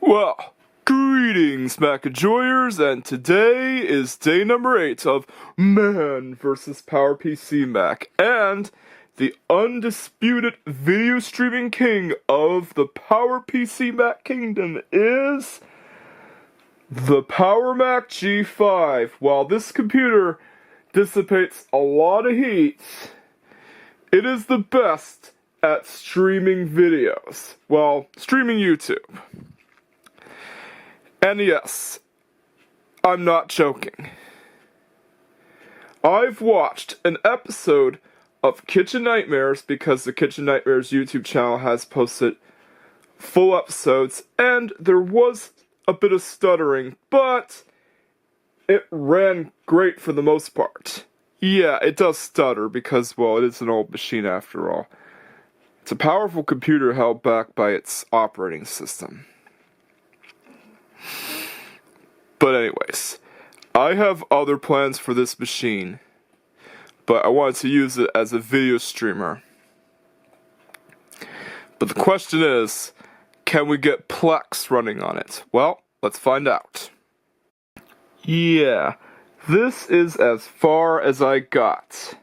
Well, greetings, Mac enjoyers, and today is day number 8 of Man vs. PowerPC Mac, and the undisputed video streaming king of the PowerPC Mac kingdom is the PowerMac G5. While this computer dissipates a lot of heat, it is the best at streaming videos. Well, streaming YouTube. And yes, I'm not joking. I've watched an episode of Kitchen Nightmares because the Kitchen Nightmares YouTube channel has posted full episodes, and there was a bit of stuttering, but it ran great for the most part. Yeah, it does stutter because, well, it is an old machine after all. It's a powerful computer held back by its operating system. But anyways, I have other plans for this machine, but I wanted to use it as a video streamer. But the question is, can we get Plex running on it? Well, let's find out. Yeah, this is as far as I got.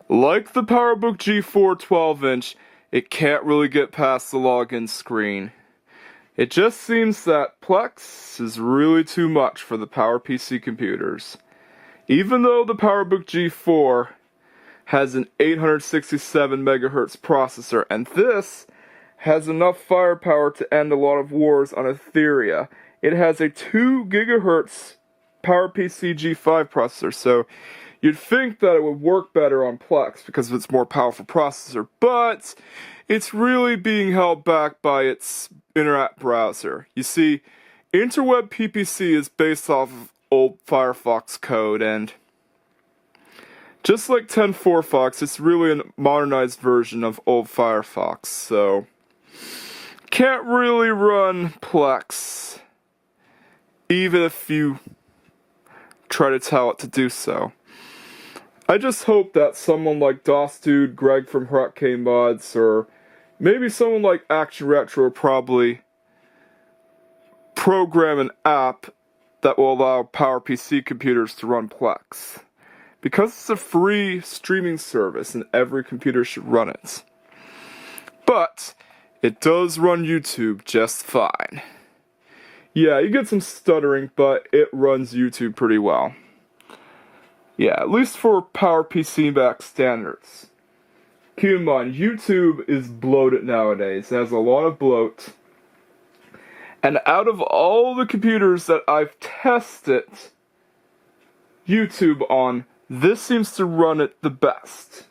Like the PowerBook G4 12-inch, it can't really get past the login screen. It just seems that Plex is really too much for the PowerPC computers. Even though the PowerBook G4 has an 867 MHz processor, and this has enough firepower to end a lot of wars on Etheria. It has a 2 GHz PowerPC G5 processor, so you'd think that it would work better on Plex because of its more powerful processor, but it's really being held back by its internet browser. You see, Interweb PPC is based off of old Firefox code, and just like 10.4 Fox, it's really a modernized version of old Firefox, so can't really run Plex, even if you try to tell it to do so. I just hope that someone like DOS Dude, Greg from Hurricane Mods, or maybe someone like Action Retro will probably program an app that will allow PowerPC computers to run Plex. Because it's a free streaming service and every computer should run it. But it does run YouTube just fine. Yeah, you get some stuttering, but it runs YouTube pretty well. Yeah, at least for PowerPC Mac standards. Keep in mind, YouTube is bloated nowadays. It has a lot of bloat. And out of all the computers that I've tested YouTube on, this seems to run it the best.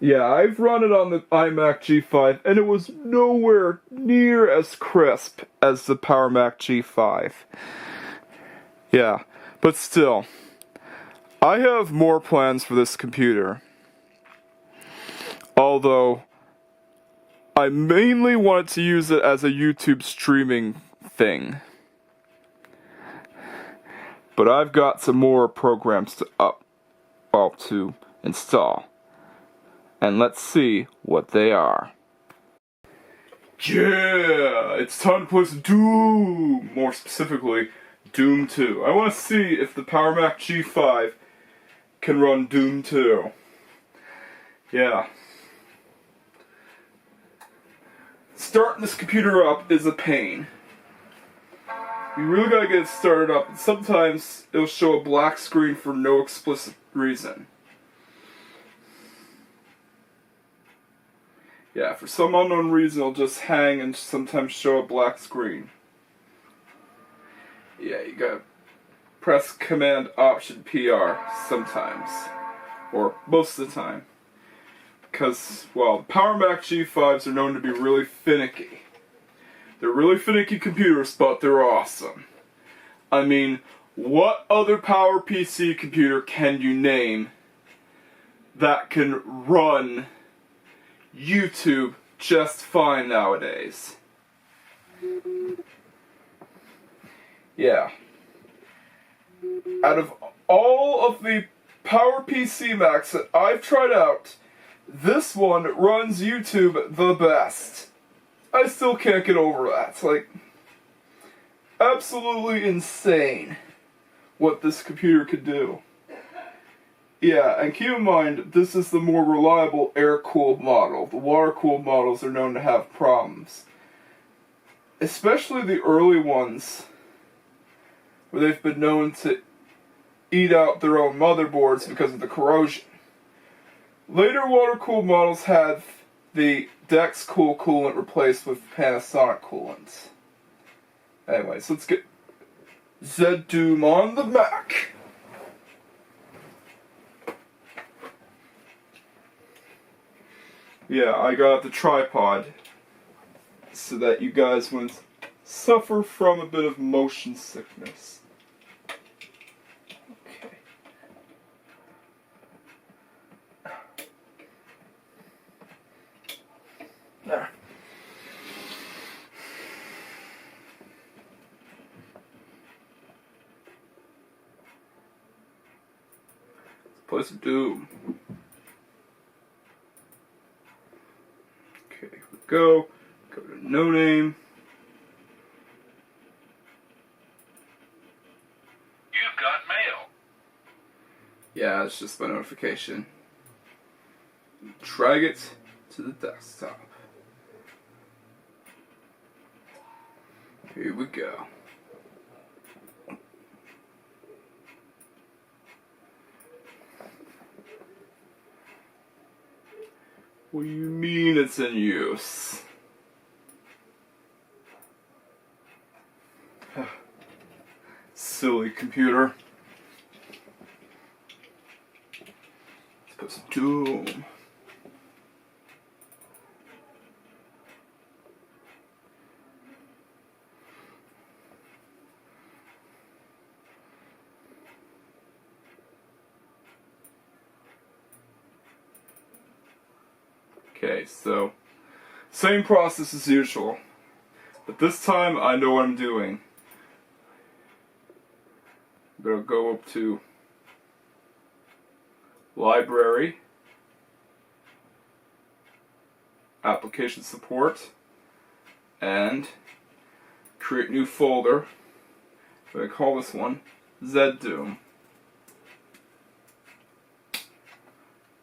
Yeah, I've run it on the iMac G5, and it was nowhere near as crisp as the PowerMac G5. Yeah, but still, I have more plans for this computer. Although, I mainly wanted to use it as a YouTube streaming thing. But I've got some more programs to install. And let's see what they are. Yeah, it's time to play some Doom! More specifically, Doom 2. I want to see if the PowerMac G5 can run Doom 2. Yeah. Starting this computer up is a pain. You really gotta get it started up, and sometimes it'll show a black screen for no explicit reason. Yeah, for some unknown reason it'll just hang and sometimes show a black screen. Yeah, you gotta press Command Option PR sometimes. Or most of the time. Because, well, PowerMac G5s are known to be really finicky. They're really finicky computers, but they're awesome. I mean, what other PowerPC computer can you name that can run YouTube just fine nowadays? Yeah. Out of all of the PowerPC Macs that I've tried out, this one runs YouTube the best. I still can't get over that. Like, absolutely insane what this computer could do. Yeah, and keep in mind, this is the more reliable air-cooled model. The water-cooled models are known to have problems. Especially the early ones, where they've been known to eat out their own motherboards because of the corrosion. Later water-cooled models had the Dex-Cool coolant replaced with Panasonic coolant. Anyways, let's get Z-Doom on the Mac. Yeah, I got the tripod so that you guys wouldn't suffer from a bit of motion sickness. Okay. There. Play some Doom. Okay, here we go. Go to no name. You've got mail. Yeah, it's just my notification. Drag it to the desktop. Here we go. What do you mean it's in use? Silly computer. Let's put some Doom. Okay, so same process as usual, but this time I know what I'm doing. I'm gonna go up to Library, Application Support, and create new folder. I'm gonna call this one Z-Doom.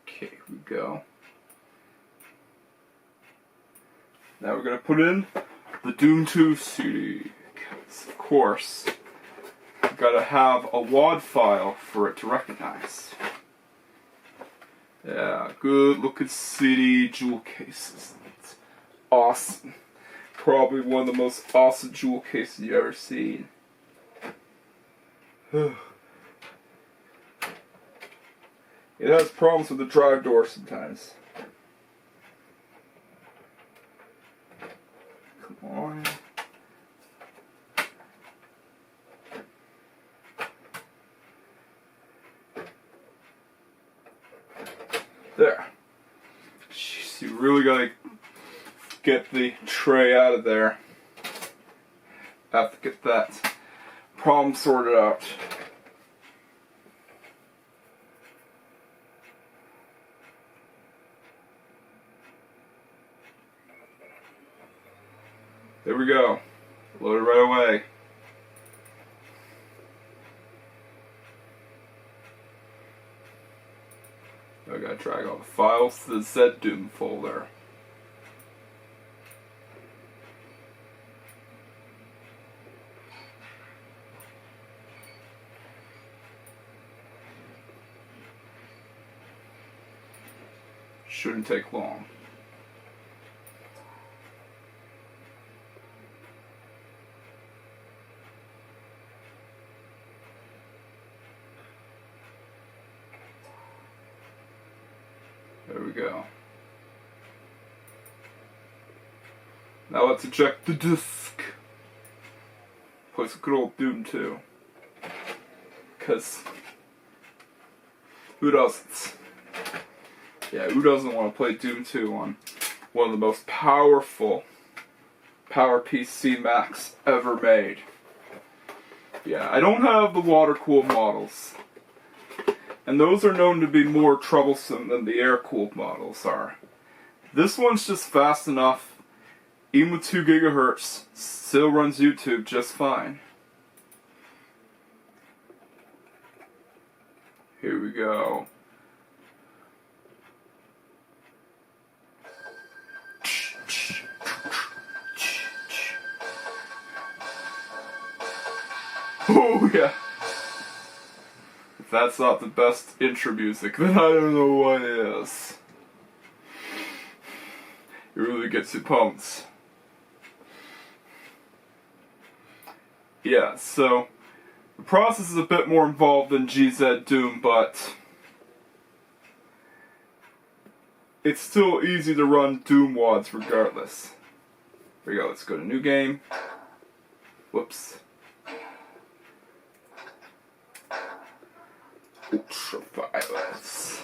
Okay, here we go. Now we're going to put in the Doom 2 CD, because of course, you've got to have a WAD file for it to recognize. Yeah, good looking CD jewel cases. It's awesome. Probably one of the most awesome jewel cases you've ever seen. It has problems with the drive door sometimes. On. There. Jeez, you really gotta get the tray out of there. Have to get that problem sorted out. There we go. Load it right away. I gotta drag all the files to the Z-Doom folder. Shouldn't take long. There we go. Now let's eject the disk. Play some good old Doom 2. Because who doesn't? Yeah, who doesn't want to play Doom 2 on one of the most powerful PowerPC Macs ever made? Yeah, I don't have the water-cooled models. and those are known to be more troublesome than the air-cooled models are. This one's just fast enough, even with 2 gigahertz, still runs YouTube just fine. Here we go. Oh yeah. If that's not the best intro music, then I don't know what is. It really gets you pumped. Yeah, so the process is a bit more involved than GZ Doom, but it's still easy to run Doom WADs regardless. Here we go, let's go to new game. Whoops. Ultraviolence.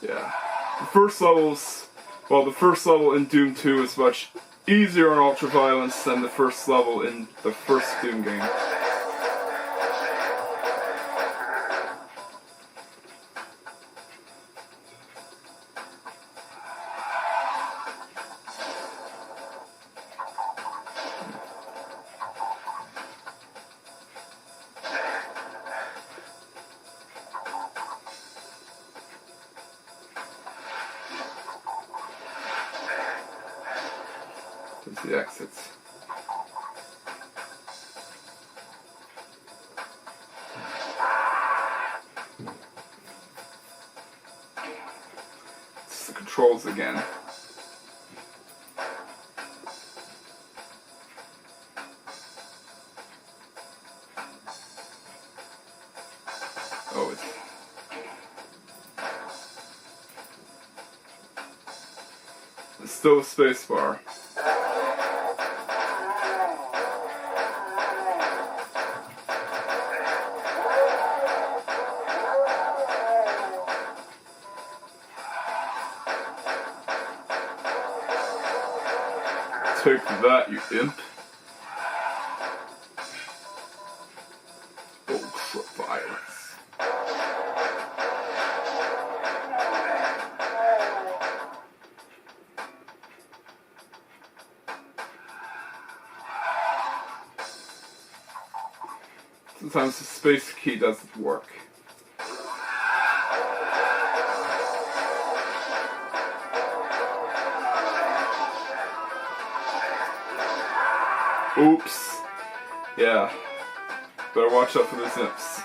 Yeah. The first level in Doom 2 is much easier on Ultraviolence than the first level in the first Doom game. There's the exits. It's the controls again. Oh, it's still a spacebar. Take that, you imp. Ultraviolence. Sometimes the space key doesn't work. Oops. Yeah. Better watch out for those imps.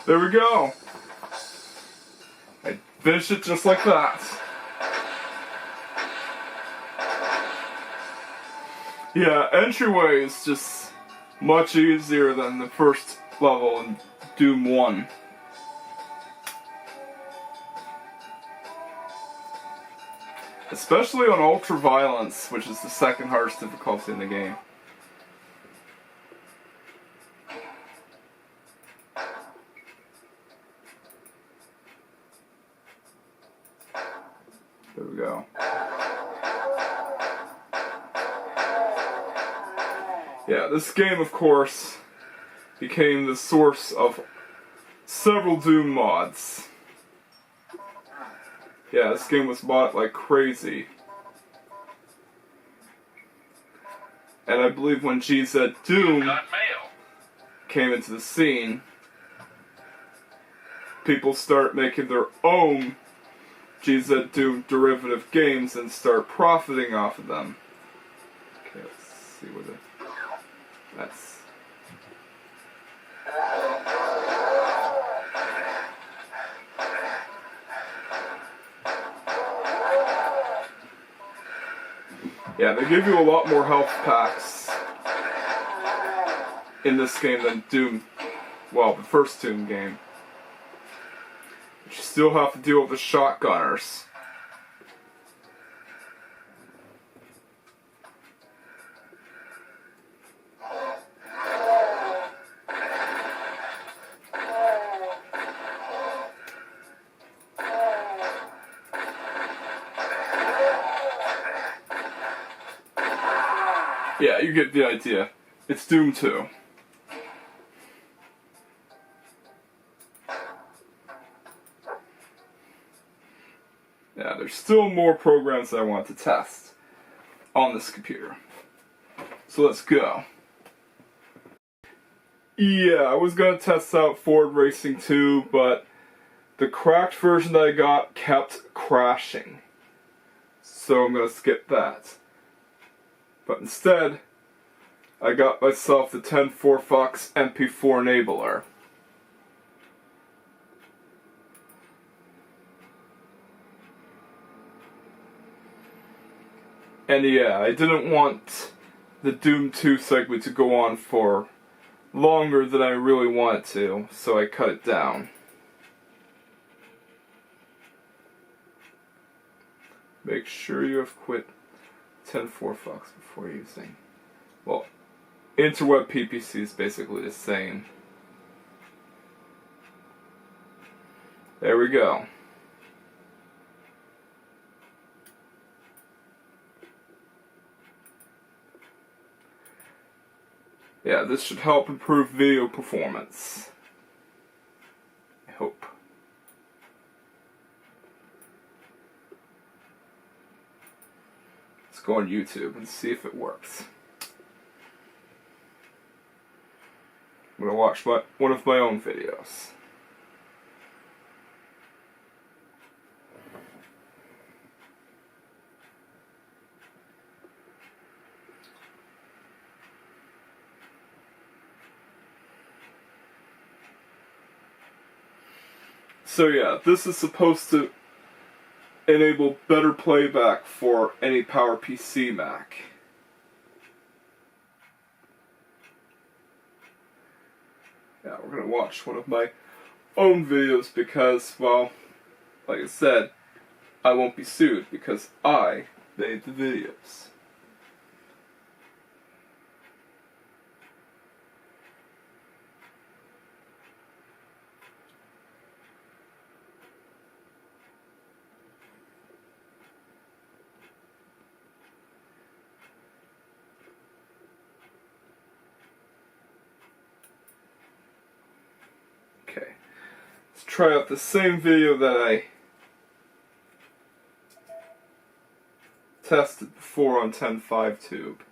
There we go. I finished it just like that. Yeah, entryway is just much easier than the first level in Doom 1. Especially on Ultraviolence, which is the second hardest difficulty in the game. There we go. Yeah, this game, of course, became the source of several Doom mods. Yeah, this game was bought like crazy. And I believe when GZ Doom Got mail. came into the scene, people start making their own GZ Doom derivative games and start profiting off of them. Okay, let's see what that's. Yeah, they give you a lot more health packs in this game than Doom, well, the first Doom game. But you still have to deal with the shotgunners. Yeah, you get the idea. It's Doom 2. Yeah, there's still more programs that I want to test on this computer. So let's go. Yeah, I was gonna test out Ford Racing 2, but the cracked version that I got kept crashing. So I'm gonna skip that. But instead, I got myself the 10.4 Fox MP4 enabler. And yeah, I didn't want the Doom 2 segment to go on for longer than I really wanted to, so I cut it down. Make sure you have quit 10.4 Fox before using. Well, interweb PPC is basically the same. There we go. Yeah, this should help improve video performance. I hope. Let's go on YouTube and see if it works. I'm gonna watch one of my own videos. So yeah, this is supposed to enable better playback for any PowerPC Mac. Yeah, we're gonna watch one of my own videos because, well, like I said, I won't be sued because I made the videos. Okay, let's try out the same video that I tested before on 10.5 tube.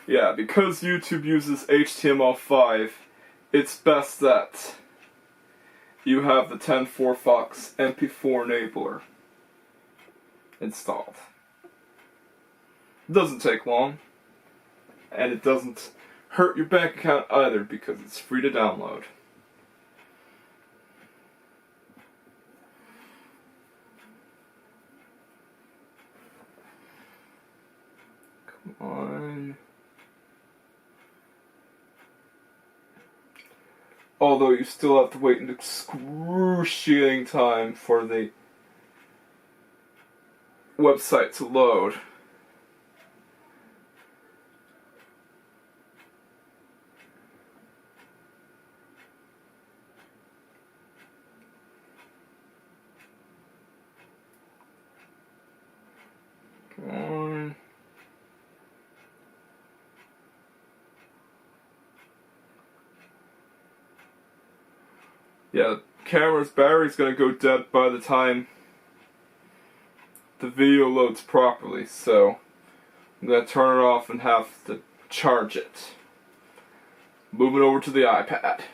Yeah, because YouTube uses HTML5, it's best that you have the 10.4 Fox MP4 enabler installed. It doesn't take long, and it doesn't hurt your bank account either because it's free to download. Come on. Although you still have to wait an excruciating time for the website to load. Yeah, the camera's battery's gonna go dead by the time the video loads properly, so I'm gonna turn it off and have to charge it. Moving over to the iPad.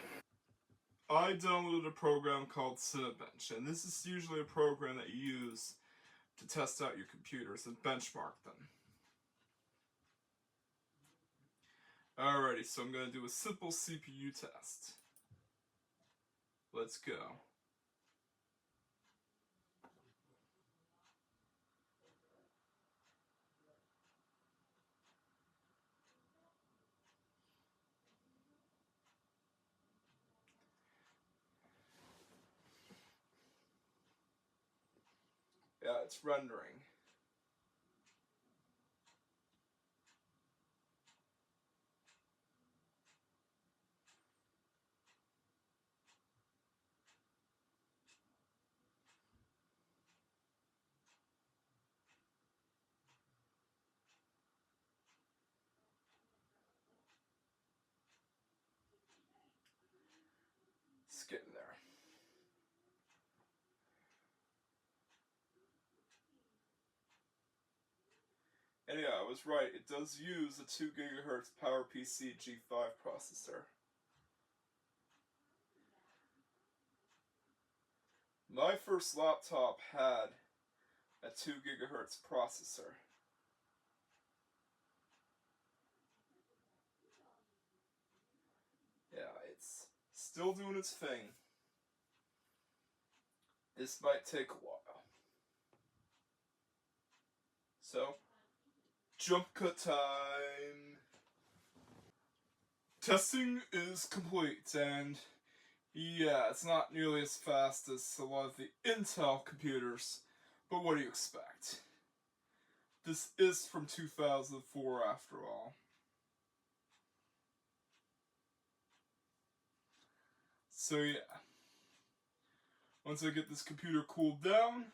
I downloaded a program called Cinebench, and this is usually a program that you use to test out your computers and benchmark them. Alrighty, so I'm going to do a simple CPU test. Let's go. Yeah, it's rendering. It's getting there. And yeah, I was right. It does use a 2 GHz PowerPC G5 processor. My first laptop had a 2 GHz processor. Yeah, it's still doing its thing. This might take a while. So, jump cut time! Testing is complete, and yeah, it's not nearly as fast as a lot of the Intel computers, but what do you expect? This is from 2004 after all. So yeah, once I get this computer cooled down,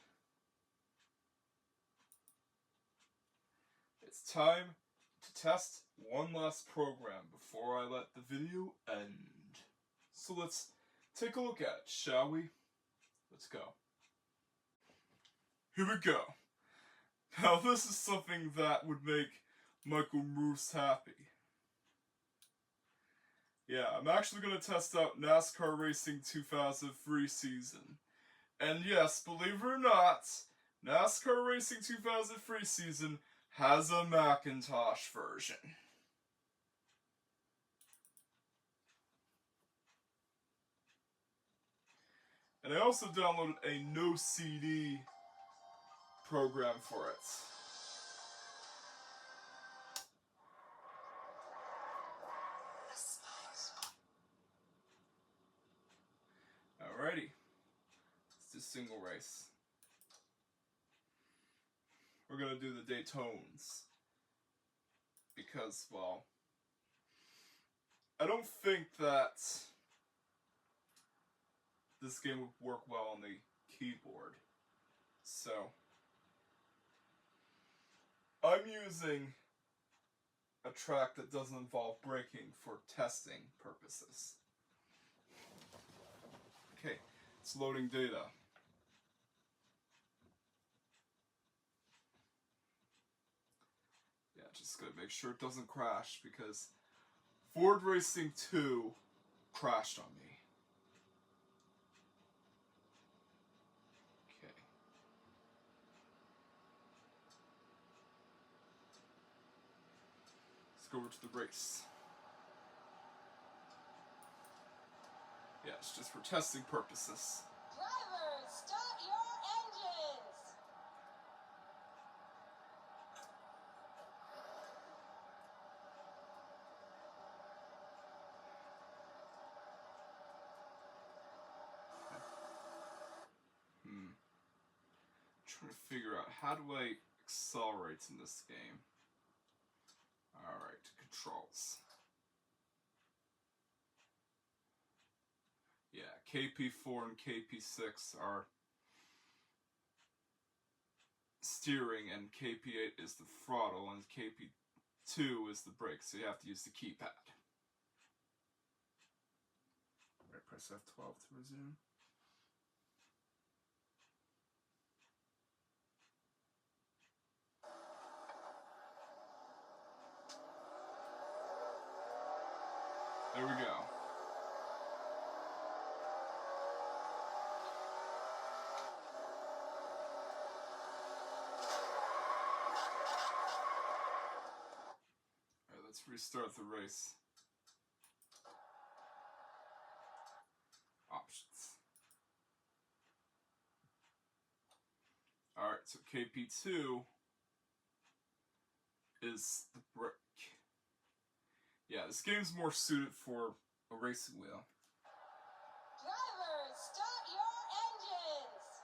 it's time to test one last program before I let the video end. So let's take a look at it, shall we? Let's go. Here we go. Now this is something that would make Michael Moose happy. Yeah, I'm actually going to test out NASCAR Racing 2003 season. And yes, believe it or not, NASCAR Racing 2003 season has a Macintosh version. And I also downloaded a no CD program for it. Alrighty, let's do single race. We're gonna do the Daytones. Because, well, I don't think that this game would work well on the keyboard. So, I'm using a track that doesn't involve braking for testing purposes. Okay, it's loading data. Yeah, just gotta make sure it doesn't crash because Ford Racing 2 crashed on me. Okay. Let's go over to the race. Yeah, it's just for testing purposes. Drivers, start your engines! Trying to figure out how do I accelerate in this game. Alright, controls. Yeah, KP4 and KP6 are steering, and KP8 is the throttle, and KP2 is the brake, so you have to use the keypad. Right, Press F12 to resume. There we go. Alright, let's restart the race. Options. Alright, so KP2 is the brake. Yeah, this game's more suited for a racing wheel. Drivers, start your engines.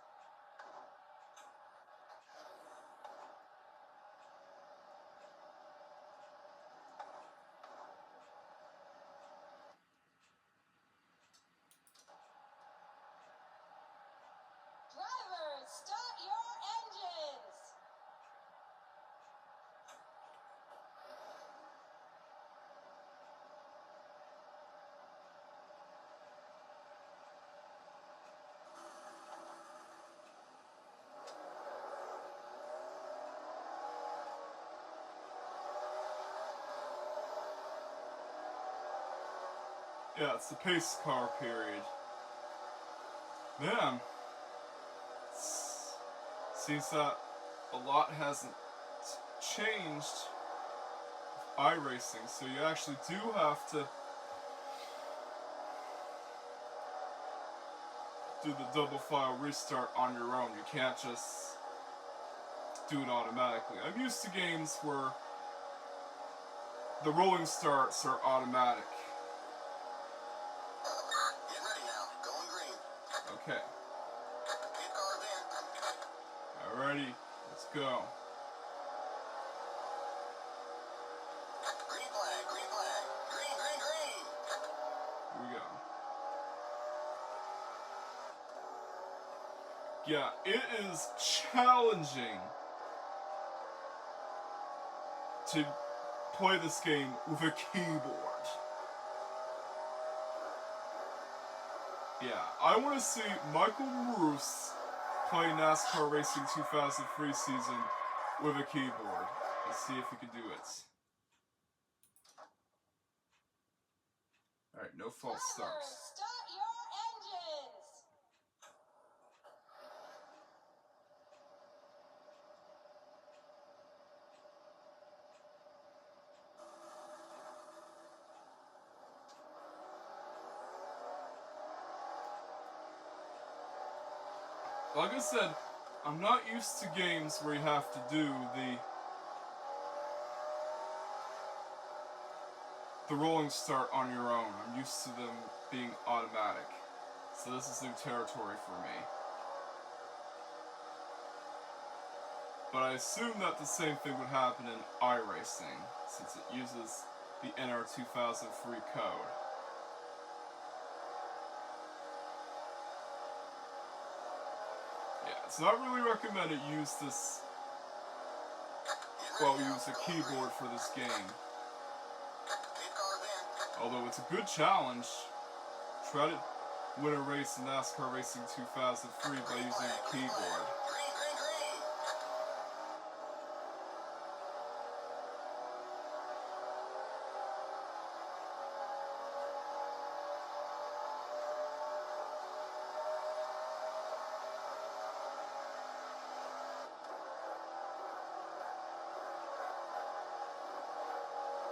Drivers, start your engines. Yeah, it's the pace car period. Man, seems that a lot hasn't changed with iRacing, so you actually do have to do the double file restart on your own. You can't just do it automatically. I'm used to games where the rolling starts are automatic. Get ready now. Going green. Okay. Pit car's in. Alrighty, let's go. Green flag, green flag. Green, green, green. Here we go. Yeah, it is challenging to play this game with a keyboard. Yeah, I want to see Michael Bruce play NASCAR Racing 2003 season with a keyboard. Let's see if he can do it. Alright, no false Drivers, starts. start your engines. Like I said, I'm not used to games where you have to do the rolling start on your own. I'm used to them being automatic. So this is new territory for me. But I assume that the same thing would happen in iRacing, since it uses the NR 2003 code. Yeah, it's not really recommended use this, well, use a keyboard for this game. Pit car's in. Although it's a good challenge. Try to win a race in NASCAR Racing 2003 by using a keyboard. Green, green, green.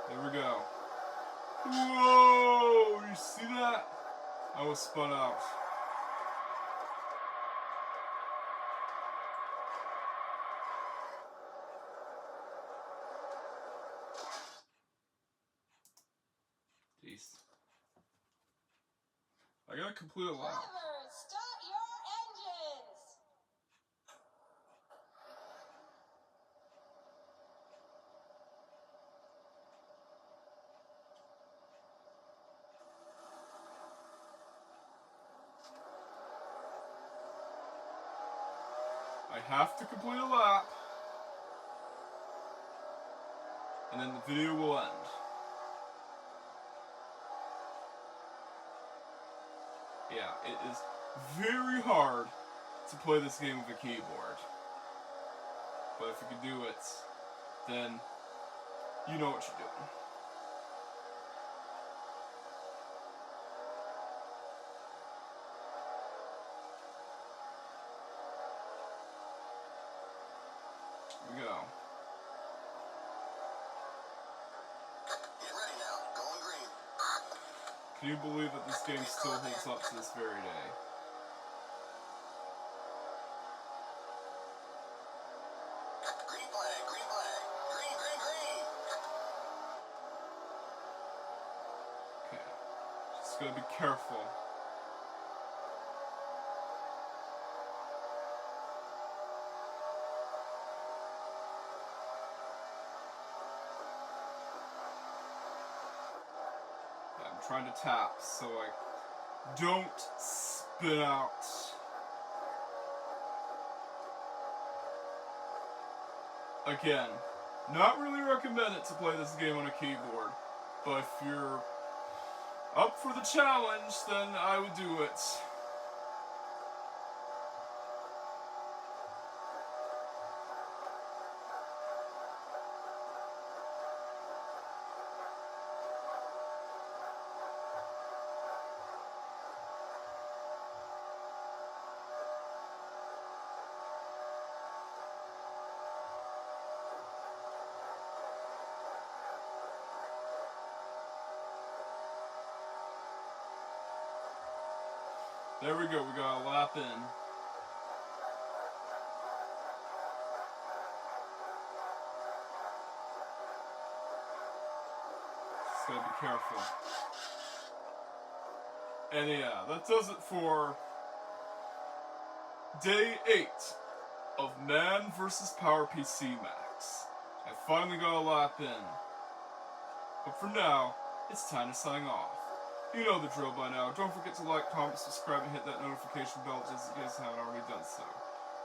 There we go. Whoa! You see that? I was spun out. Jeez. I gotta complete a lap. Drivers, start your engines. I have to complete a lap. And then the video will end. Yeah, it is very hard to play this game with a keyboard. But if you can do it, then you know what you're doing. Here we go. Get ready now. Going green. Can you believe that this game still holds up to this very day? Green flag, green flag. Green, green, green. Okay. Just gotta be careful. Yeah, I'm trying to tap so I don't spin out. Again, not really recommend it to play this game on a keyboard, but if you're up for the challenge, then I would do it. There we go, we got a lap in. Just gotta be careful. And yeah, that does it for day 8 of Man vs. PowerPC Macs. I finally got a lap in. But for now, it's time to sign off. You know the drill by now. Don't forget to like, comment, subscribe, and hit that notification bell just in case you haven't already done so.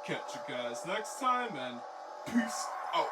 Catch you guys next time, and peace out.